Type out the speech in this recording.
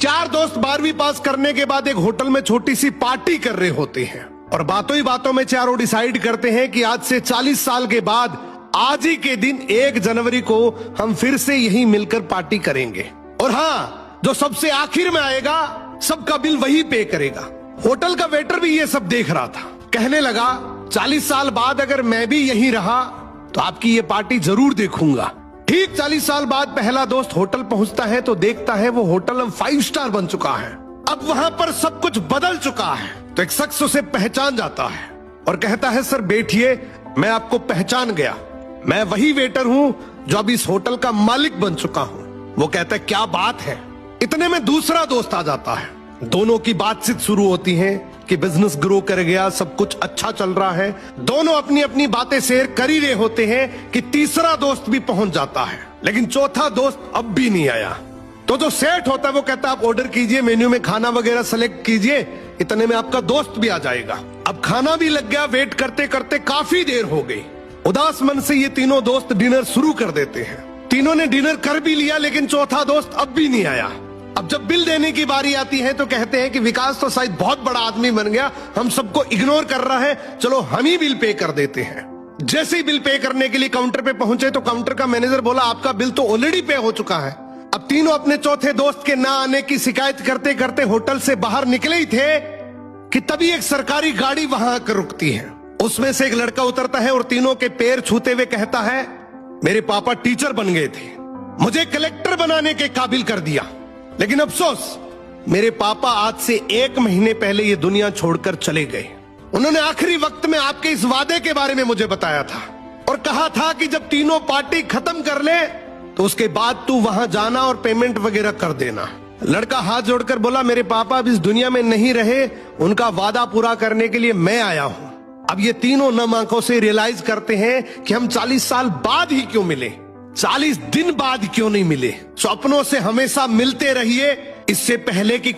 चार दोस्त 12वीं पास करने के बाद एक होटल में छोटी सी पार्टी कर रहे होते हैं और बातों ही बातों में चारों डिसाइड करते हैं कि आज से 40 साल के बाद आज ही के दिन 1 जनवरी को हम फिर से यही मिलकर पार्टी करेंगे। और हाँ, जो सबसे आखिर में आएगा सबका बिल वही पे करेगा। होटल का वेटर भी ये सब देख रहा था, कहने लगा 40 साल बाद अगर मैं भी यहीं रहा तो आपकी ये पार्टी जरूर देखूंगा। ठीक 40 साल बाद पहला दोस्त होटल पहुंचता है तो देखता है वो होटल अब 5 स्टार बन चुका है। अब वहां पर सब कुछ बदल चुका है। तो एक शख्स उसे पहचान जाता है और कहता है सर बैठिए, मैं आपको पहचान गया, मैं वही वेटर हूं जो अब इस होटल का मालिक बन चुका हूं। वो कहता है क्या बात है। इतने में दूसरा दोस्त आ जाता है, दोनों की बातचीत शुरू होती है कि बिजनेस ग्रो कर गया, सब कुछ अच्छा चल रहा है। दोनों अपनी अपनी बातें शेयर कर ही रहे होते हैं कि तीसरा दोस्त भी पहुंच जाता है, लेकिन चौथा दोस्त अब भी नहीं आया। तो जो सेठ होता है वो कहता है आप ऑर्डर कीजिए, मेन्यू में खाना वगैरह सेलेक्ट कीजिए, इतने में आपका दोस्त भी आ जाएगा। अब खाना भी लग गया, वेट करते करते काफी देर हो गई। उदास मन से ये तीनों दोस्त डिनर शुरू कर देते हैं। तीनों ने डिनर कर भी लिया लेकिन चौथा दोस्त अब भी नहीं आया। अब जब बिल देने की बारी आती है तो कहते हैं कि विकास तो शायद बहुत बड़ा आदमी बन गया, हम सबको इग्नोर कर रहा है, चलो हम ही बिल पे कर देते हैं। जैसे ही बिल पे करने के लिए काउंटर पे पहुंचे तो काउंटर का मैनेजर बोला आपका बिल तो ऑलरेडी पे हो चुका है। अब तीनों अपने चौथे दोस्त के ना आने की शिकायत करते करते होटल से बाहर निकले ही थे कि तभी एक सरकारी गाड़ी वहां आकर रुकती है। उसमें से एक लड़का उतरता है और तीनों के पैर छूते हुए कहता है मेरे पापा टीचर बन गए थे, मुझे कलेक्टर बनाने के काबिल कर दिया, लेकिन अफसोस मेरे पापा आज से 1 महीने पहले ये दुनिया छोड़कर चले गए। उन्होंने आखिरी वक्त में आपके इस वादे के बारे में मुझे बताया था और कहा था कि जब तीनों पार्टी खत्म कर ले तो उसके बाद तू वहां जाना और पेमेंट वगैरह कर देना। लड़का हाथ जोड़कर बोला मेरे पापा अब इस दुनिया में नहीं रहे, उनका वादा पूरा करने के लिए मैं आया हूं। अब ये तीनों नम आंखों से रियलाइज करते हैं कि हम 40 साल बाद ही क्यों मिले, 40 दिन बाद क्यों नहीं मिले। सपनों से हमेशा मिलते रहिए, इससे पहले कि